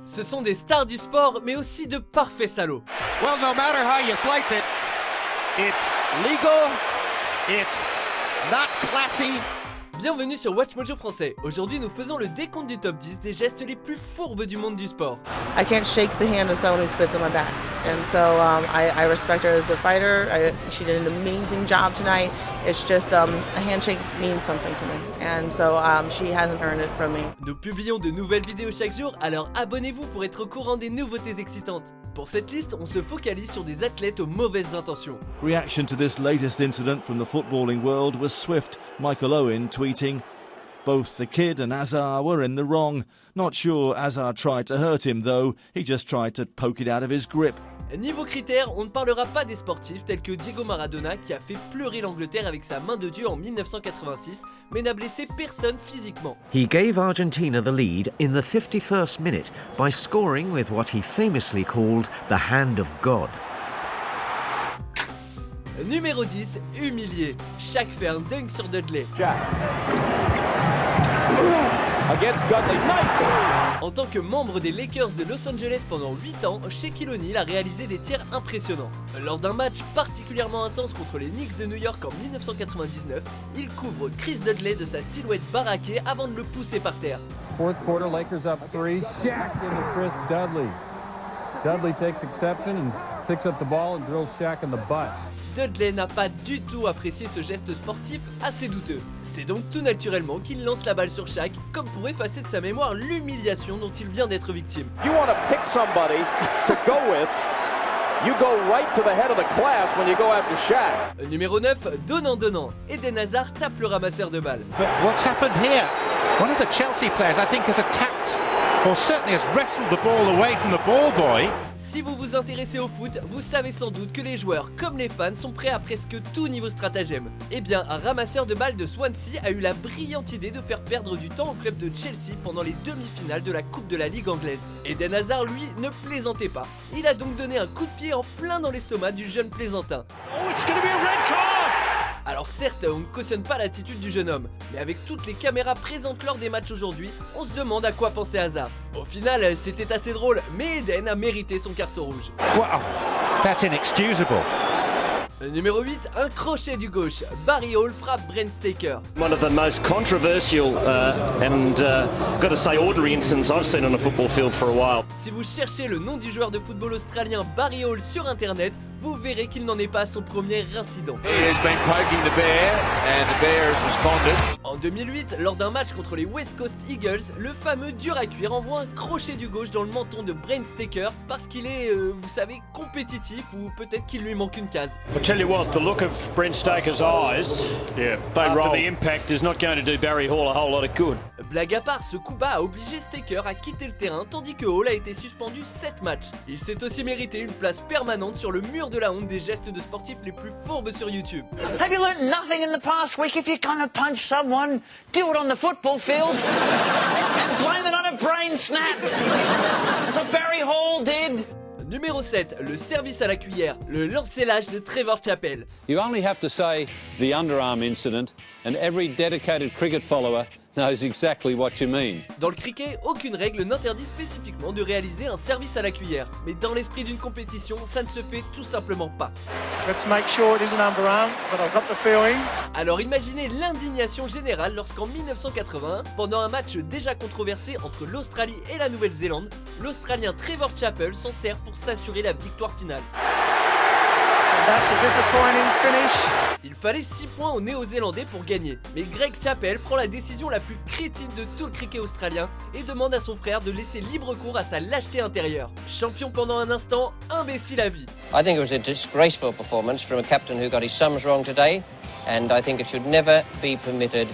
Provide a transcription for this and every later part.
Ce sont des stars du sport, mais aussi de parfaits salauds. Well, no matter how you slice it, it's legal, it's not classy. Bienvenue sur Watch Mojo français. Aujourd'hui, nous faisons le décompte du top 10 des gestes les plus fourbes du monde du sport. I can't shake the hand of someone who spits on my back. And so I respect her as a fighter. She did an amazing job tonight. It's just a handshake means something to me. And so she hasn't earned it from me. Nous publions de nouvelles vidéos chaque jour, alors abonnez-vous pour être au courant des nouveautés excitantes. Pour cette liste, on se focalise sur des athlètes aux mauvaises intentions. Reaction to this latest incident from the footballing world was swift. Michael Owen tweeting, "Both the kid and Azar were in the wrong. Not sure Azar tried to hurt him though, he just tried to poke it out of his grip." Niveau critères, on ne parlera pas des sportifs tels que Diego Maradona qui a fait pleurer l'Angleterre avec sa main de Dieu en 1986, mais n'a blessé personne physiquement. He gave Argentina the lead in the 51st minute by scoring with what he famously called the hand of God. Numéro 10, humilié. Shaq fait un dunk sur Dudley. En tant que membre des Lakers de Los Angeles pendant 8 ans, Shaquille O'Neal a réalisé des tirs impressionnants. Lors d'un match particulièrement intense contre les Knicks de New York en 1999, il couvre Chris Dudley de sa silhouette baraquée avant de le pousser par terre. Fourth quarter, Lakers up 3. Shaq into Chris Dudley. Dudley takes exception and picks up the ball and drills Shaq in the butt. Dudley n'a pas du tout apprécié ce geste sportif assez douteux. C'est donc tout naturellement qu'il lance la balle sur Shaq, comme pour effacer de sa mémoire l'humiliation dont il vient d'être victime. You want to pick somebody to go with, you go right to the head of the class when you go after Shaq. Numéro 9, donnant. Eden Hazard tape le ramasseur de balles. But what's happened here? One of the Chelsea players, I think, has attacked, or certainly has wrestled the ball away from the ball boy. Si vous vous intéressez au foot, vous savez sans doute que les joueurs, comme les fans, sont prêts à presque tout niveau stratagème. Eh bien, un ramasseur de balles de Swansea a eu la brillante idée de faire perdre du temps au club de Chelsea pendant les demi-finales de la Coupe de la Ligue anglaise. Eden Hazard, lui, ne plaisantait pas. Il a donc donné un coup de pied en plein dans l'estomac du jeune plaisantin. Oh, it's going to be a red card! Alors certes, on ne cautionne pas l'attitude du jeune homme, mais avec toutes les caméras présentes lors des matchs aujourd'hui, on se demande à quoi pensait Hazard. Au final, c'était assez drôle, mais Eden a mérité son carton rouge. Wow, that's inexcusable. Numéro 8, un crochet du gauche. Barry Hall frappe Brent Staker. One of the most controversial got to say ordinary incidents I've seen on a football field for a while. Si vous cherchez le nom du joueur de football australien Barry Hall sur internet, vous verrez qu'il n'en est pas à son premier incident. En 2008, lors d'un match contre les West Coast Eagles, le fameux dur à cuire envoie un crochet du gauche dans le menton de Brent Staker parce qu'il est, vous savez, compétitif ou peut-être qu'il lui manque une case. I'll tell you what, the look of Brent Staker's eyes after the impact is not going to do Barry Hall a whole lot of good. Blague à part, ce coup bas a obligé Staker à quitter le terrain tandis que Hall a été suspendu 7 matchs. Il s'est aussi mérité une place permanente sur le mur de la honte des gestes de sportifs les plus fourbes sur YouTube. Have you learned nothing in the past week? If you're gonna punch someone, do it on the football field and blame it on a brain snap. That's what Barry Hall did. Numéro 7, le service à la cuillère, le lancer-lâche de Trevor Chappell. You only have to say the underarm incident and every dedicated cricket follower knows exactly what you mean. Dans le cricket, aucune règle n'interdit spécifiquement de réaliser un service à la cuillère. Mais dans l'esprit d'une compétition, ça ne se fait tout simplement pas. Let's make sure it isn't underarm, but I've got the feeling. Alors imaginez l'indignation générale lorsqu'en 1981, pendant un match déjà controversé entre l'Australie et la Nouvelle-Zélande, l'Australien Trevor Chappell s'en sert pour s'assurer la victoire finale. That's a disappointing finish. Il fallait 6 points aux Néo-Zélandais pour gagner, mais Greg Chappell prend la décision la plus crétine de tout le cricket australien et demande à son frère de laisser libre cours à sa lâcheté intérieure. Champion pendant un instant, imbécile à vie. I think it was a disgraceful performance from a captain who got his sums wrong today, and I think it should never be permitted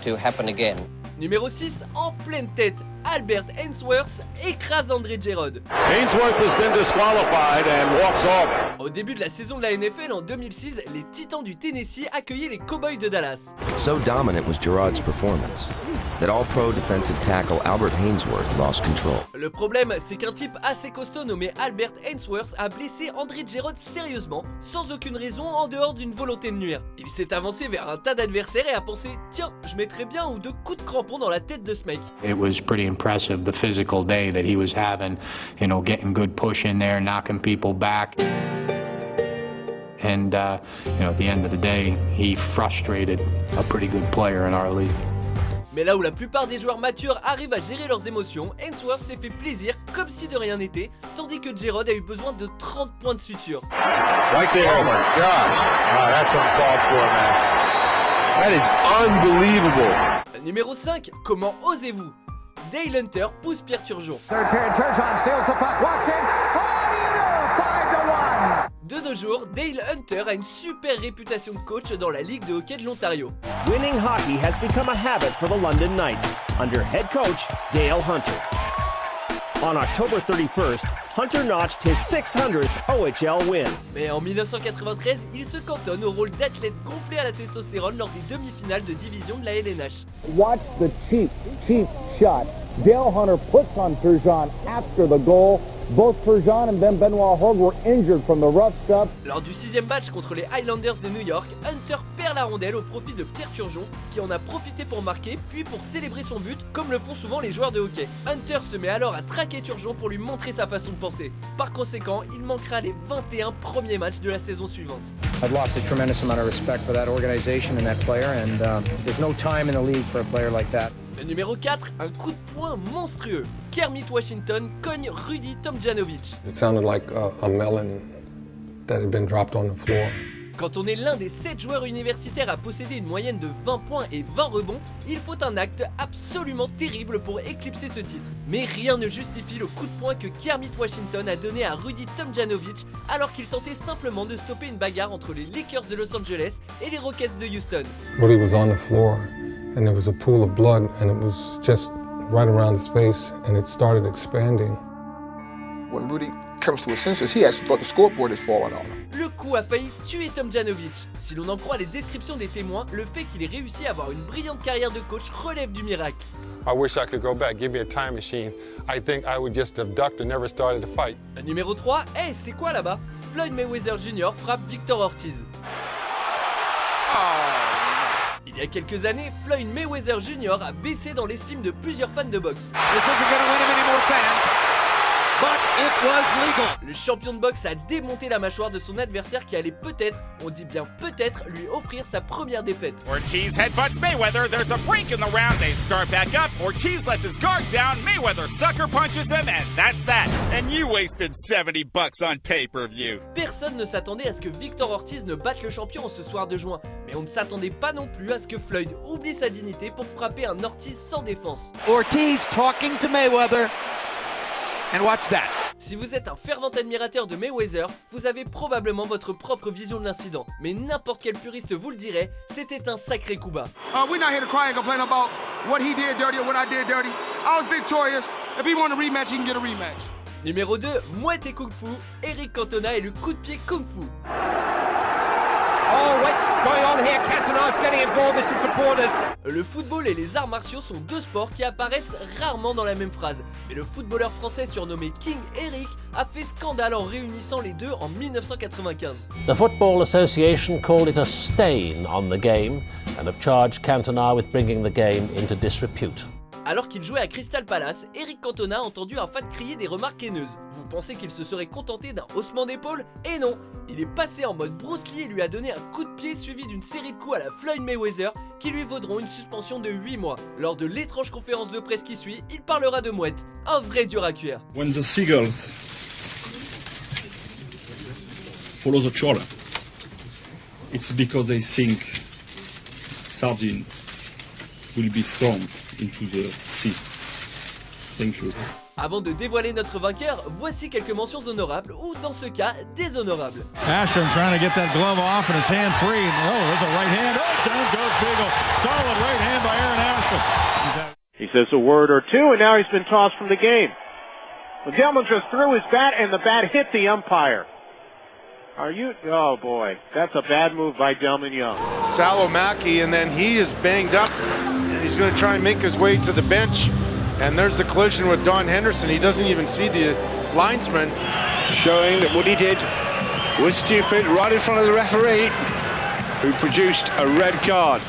to happen again. Numéro 6, en pleine tête, Albert Ainsworth écrase André Gerrod. Ainsworth has been disqualified and walks off. Au début de la saison de la NFL en 2006, les Titans du Tennessee accueillaient les Cowboys de Dallas. So dominant was Gerrod's performance that all-pro defensive tackle Albert Ainsworth lost control. Le problème, c'est qu'un type assez costaud nommé Albert Ainsworth a blessé André Gerrod sérieusement, sans aucune raison en dehors d'une volonté de nuire. Il s'est avancé vers un tas d'adversaires et a pensé « Tiens, je mettrais bien ou deux coups de crampon dans la tête de ce mec ». It was pretty impressive, the physical day that he was having, you know, getting good push in there, knocking people back. And, you know, at the end of the day, he frustrated a pretty good player in our league. Mais là où la plupart des joueurs matures arrivent à gérer leurs émotions, Ainsworth s'est fait plaisir comme si de rien n'était, tandis que Jerod a eu besoin de 30 points de suture. Right there. Oh my gosh. Wow, that's uncalled for, man. That is unbelievable. Numéro 5, comment osez-vous? Dale Hunter pousse Pierre Turgeon. De nos jours, Dale Hunter a une super réputation de coach dans la Ligue de hockey de l'Ontario. Winning hockey has become a habit for the London Knights under head coach Dale Hunter. On October 31st, Hunter notched his 600th OHL win. Mais en 1993, il se cantonne au rôle d'athlète gonflé à la testostérone lors des demi-finales de division de la LNH. Watch the cheap shot Dale Hunter puts on Turgeon after the goal. Both Turgeon and then Benoit Hogue were injured from the rough stuff. Lors du 6e match contre les Highlanders de New York, Hunter perd la rondelle au profit de Pierre Turgeon, qui en a profité pour marquer, puis pour célébrer son but, comme le font souvent les joueurs de hockey. Hunter se met alors à traquer Turgeon pour lui montrer sa façon de penser. Par conséquent, il manquera les 21 premiers matchs de la saison suivante. I've lost a tremendous amount of respect for that organization and that player, and there's no time in the league for a player like that. Numéro 4, un coup de poing monstrueux. Kermit Washington cogne Rudy Tomjanovic. It sounded like a melon that had been dropped on the floor. Quand on est l'un des 7 joueurs universitaires à posséder une moyenne de 20 points et 20 rebonds, il faut un acte absolument terrible pour éclipser ce titre. Mais rien ne justifie le coup de poing que Kermit Washington a donné à Rudy Tomjanovic alors qu'il tentait simplement de stopper une bagarre entre les Lakers de Los Angeles et les Rockets de Houston. Rudy was on the floor and there was a pool of blood and it was just right around his face and it started expanding. When Rudy comes to his senses, he actually thought the scoreboard is falling off. Le coup a failli tuer Tomjanovic. Si l'on en croit les descriptions des témoins, le fait qu'il ait réussi à avoir une brillante carrière de coach relève du miracle. I wish I could go back, give me a time machine. I think I would just have ducked and never started the fight. Numéro 3, c'est quoi là-bas? Floyd Mayweather Jr. frappe Victor Ortiz. Il y a quelques années, Floyd Mayweather Jr. a baissé dans l'estime de plusieurs fans de boxe. Le champion de boxe a démonté la mâchoire de son adversaire qui allait peut-être, on dit bien peut-être, lui offrir sa première défaite. Ortiz headbutts Mayweather, there's a break in the round, they start back up, Ortiz lets his guard down, Mayweather sucker punches him, and that's that. And you wasted $70 on pay-per-view. Personne ne s'attendait à ce que Victor Ortiz ne batte le champion ce soir de juin, mais on ne s'attendait pas non plus à ce que Floyd oublie sa dignité pour frapper un Ortiz sans défense. Ortiz talking to Mayweather. And watch that. Si vous êtes un fervent admirateur de Mayweather, vous avez probablement votre propre vision de l'incident. Mais n'importe quel puriste vous le dirait, c'était un sacré coup bas. We're not here to cry and complain about what he did dirty or what I did dirty. I was victorious. If he wants a rematch, he can get a rematch. Numéro 2, Mouette et Kung Fu, Eric Cantona et le coup de pied Kung Fu. Oh, what's going on here? Cantona's getting involved with some supporters. Le football et les arts martiaux sont deux sports qui apparaissent rarement dans la même phrase. Mais le footballeur français surnommé King Eric a fait scandale en réunissant les deux en 1995. The Football Association called it a stain on the game and have charged Cantona with bringing the game into disrepute. Alors qu'il jouait à Crystal Palace, Eric Cantona a entendu un fan crier des remarques haineuses. Vous pensez qu'il se serait contenté d'un haussement d'épaule? Et non, il est passé en mode Bruce Lee et lui a donné un coup de pied suivi d'une série de coups à la Floyd Mayweather qui lui vaudront une suspension de 8 mois. Lors de l'étrange conférence de presse qui suit, il parlera de mouette, un vrai dur à cuire. When the seagulls follow the trawler, it's because they think sardines will be thrown into the sea. Thank you. Avant de dévoiler notre vainqueur, voici quelques mentions honorables ou dans ce cas, déshonorables. Ashton trying to get that glove off and his hand free. Oh, there's a right hand. Oh, down goes Beagle. Solid right hand by Aaron Ashton. He says a word or two and now he's been tossed from the game. The gentleman just threw his bat and the bat hit the umpire. Oh boy, that's a bad move by Delman Young. Salomaki, and then he is banged up. And he's going to try and make his way to the bench. And there's the collision with Don Henderson. He doesn't even see the linesman. Showing that what he did was stupid right in front of the referee, who produced a red card.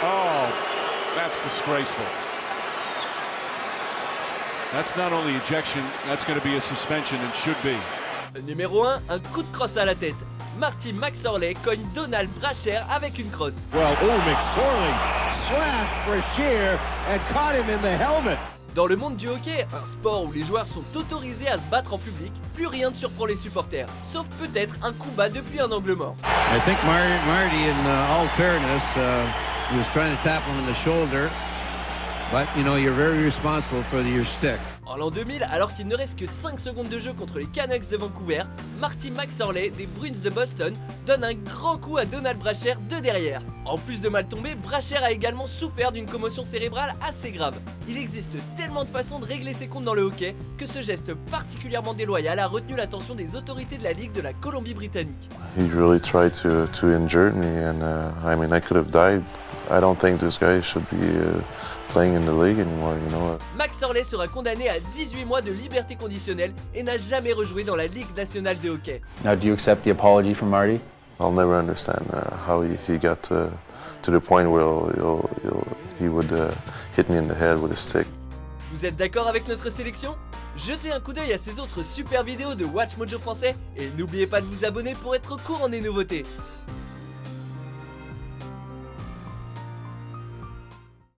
Oh That's disgraceful. That's not only ejection, that's going to be a suspension and should be. Numéro 1, un coup de crosse à la tête. Marty McSorley cogne Donald Brashear avec une crosse. Well, McSorley slashed Brashear and caught him in the helmet. Dans le monde du hockey, un sport où les joueurs sont autorisés à se battre en public, plus rien ne surprend les supporters, sauf peut-être un coup bas depuis un angle mort. I think Marty, in all fairness, he was trying to tap him in the shoulder, but you know you're very responsible for your stick. En l'an 2000, alors qu'il ne reste que 5 secondes de jeu contre les Canucks de Vancouver, Marty McSorley des Bruins de Boston donne un grand coup à Donald Brashear de derrière. En plus de mal tomber, Brashear a également souffert d'une commotion cérébrale assez grave. Il existe tellement de façons de régler ses comptes dans le hockey que ce geste particulièrement déloyal a retenu l'attention des autorités de la Ligue de la Colombie-Britannique. He really tried to injure me, and I mean, I could have died. I don't think this guy should be playing in the league anymore, you know. McSorley sera condamné à 18 mois de liberté conditionnelle et n'a jamais rejoué dans la Ligue nationale de hockey. Now, do you accept the apology from Marty? I'll never understand how he got to the point where he would hit me in the head with a stick. Vous êtes d'accord avec notre sélection? Jetez un coup d'œil à ces autres super vidéos de Watch Mojo français et n'oubliez pas de vous abonner pour être au courant des nouveautés.